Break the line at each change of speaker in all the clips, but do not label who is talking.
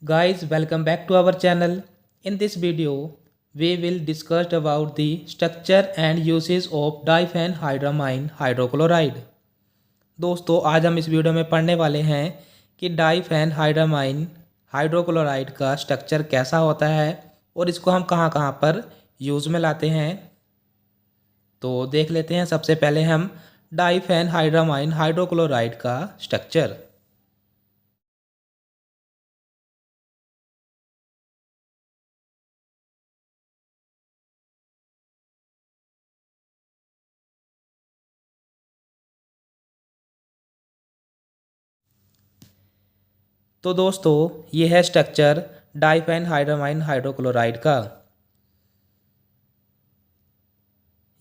Guys, welcome back to our channel. In this video, we will discuss about the structure and uses of diphenhydramine hydrochloride. दोस्तों, आज हम इस video में पढ़ने वाले हैं कि डाइफेनहाइड्रामाइन हाइड्रोक्लोराइड का स्ट्रक्चर कैसा होता है और इसको हम कहाँ कहाँ पर यूज़ में लाते हैं। तो देख लेते हैं। सबसे पहले हम डाइफेनहाइड्रामाइन हाइड्रोक्लोराइड का स्ट्रक्चर। तो दोस्तों, ये है स्ट्रक्चर डाइफेनहाइड्रामाइन हाइड्रोक्लोराइड का।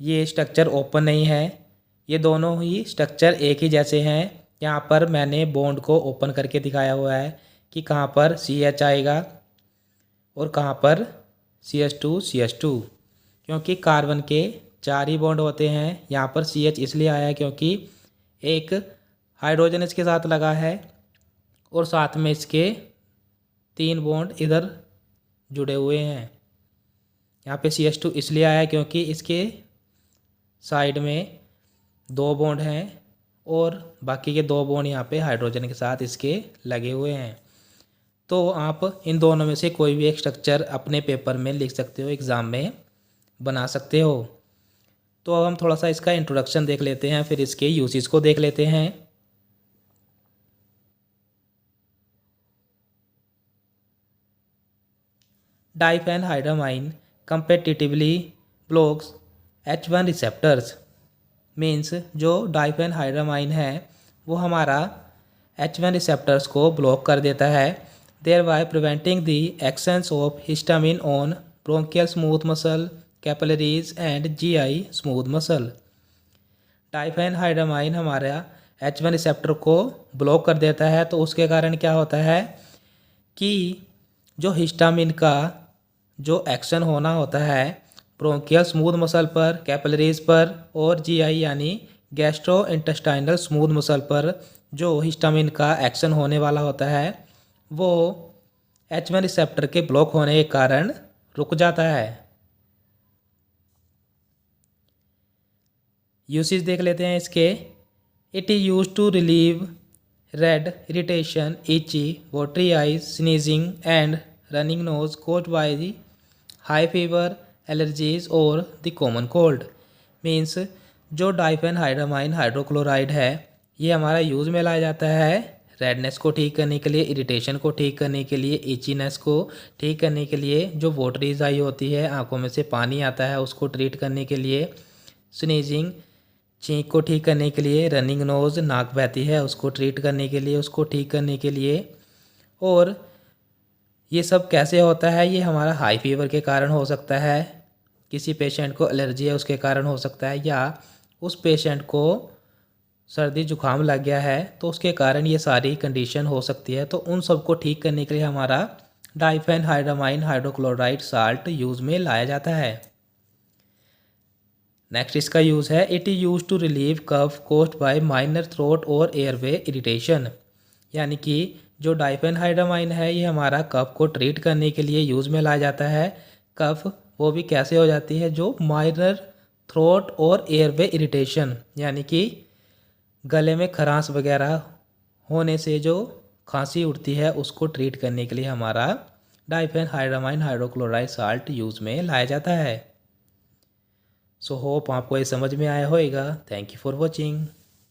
ये स्ट्रक्चर ओपन नहीं है, ये दोनों ही स्ट्रक्चर एक ही जैसे हैं। यहाँ पर मैंने बॉन्ड को ओपन करके दिखाया हुआ है कि कहाँ पर CH आएगा और कहाँ पर CH2 क्योंकि कार्बन के 4 ही बॉन्ड होते हैं। यहाँ पर CH इसलिए आया है क्योंकि एक हाइड्रोजन इसके साथ लगा है और साथ में इसके 3 बॉन्ड इधर जुड़े हुए हैं। यहाँ पे CH2 इसलिए आया क्योंकि इसके साइड में 2 बॉन्ड हैं और बाकी के 2 बॉन्ड यहाँ पे हाइड्रोजन के साथ इसके लगे हुए हैं। तो आप इन दोनों में से कोई भी एक स्ट्रक्चर अपने पेपर में लिख सकते हो, एग्ज़ाम में बना सकते हो। तो अब हम थोड़ा सा इसका इंट्रोडक्शन देख लेते हैं, फिर इसके यूसेस को देख लेते हैं। डाइफेनहाइड्रामाइन competitively blocks H1 receptors. Means जो डाइफेनहाइड्रामाइन है वो हमारा H1 रिसेप्टर्स को ब्लॉक कर देता है, thereby preventing the actions of histamine on bronchial smooth muscle, capillaries and GI smooth muscle. Diphenhydramine हमारा H1 रिसेप्टर को ब्लॉक कर देता है, तो उसके कारण क्या होता है कि जो हिस्टामिन का जो एक्शन होना होता है ब्रोंकियल स्मूथ मसल पर, कैपिलरीज पर और GI यानी गैस्ट्रो इंटेस्टाइनल स्मूथ मसल पर जो हिस्टामिन का एक्शन होने वाला होता है वो H1 रिसेप्टर के ब्लॉक होने के कारण रुक जाता है। यूसेज देख लेते हैं इसके। It is used to relieve red irritation, itchy, watery eyes, sneezing and running nose caused by the hay fever, allergies और द कॉमन कोल्ड। मीन्स जो डाइफेनहाइड्रामाइन हाइड्रोक्लोराइड है ये हमारा यूज़ में लाया जाता है रेडनेस को ठीक करने के लिए, इरिटेशन को ठीक करने के लिए, इचीनेस को ठीक करने के लिए, जो वाटरीज आई होती है, आंखों में से पानी आता है, उसको ट्रीट करने के लिए, स्नीजिंग छींक को ठीक करने के लिए, रनिंग नोज़ नाक बहती है उसको ट्रीट करने के लिए, उसको ठीक करने के लिए। और ये सब कैसे होता है, ये हमारा हाई फीवर के कारण हो सकता है, किसी पेशेंट को एलर्जी है उसके कारण हो सकता है, या उस पेशेंट को सर्दी जुकाम लग गया है तो उसके कारण ये सारी कंडीशन हो सकती है। तो उन सब को ठीक करने के लिए हमारा डाइफेनहाइड्रामाइन हाइड्रोक्लोराइड साल्ट यूज़ में लाया जाता है। नेक्स्ट इसका यूज़ है, it is used to relieve cough caused by minor throat और एयरवे इरिटेशन। यानी कि जो डाइफेनहाइड्रामाइन है ये हमारा कफ को ट्रीट करने के लिए यूज़ में लाया जाता है। कफ वो भी कैसे हो जाती है, जो माइनर थ्रोट और एयरवे इरिटेशन यानी कि गले में खरांश वगैरह होने से जो खांसी उठती है उसको ट्रीट करने के लिए हमारा डाइफेनहाइड्रामाइन हाइड्रोक्लोराइड साल्ट यूज़ में लाया जाता है। सो होप आपको ये समझ में आया होगा। Thank you for watching.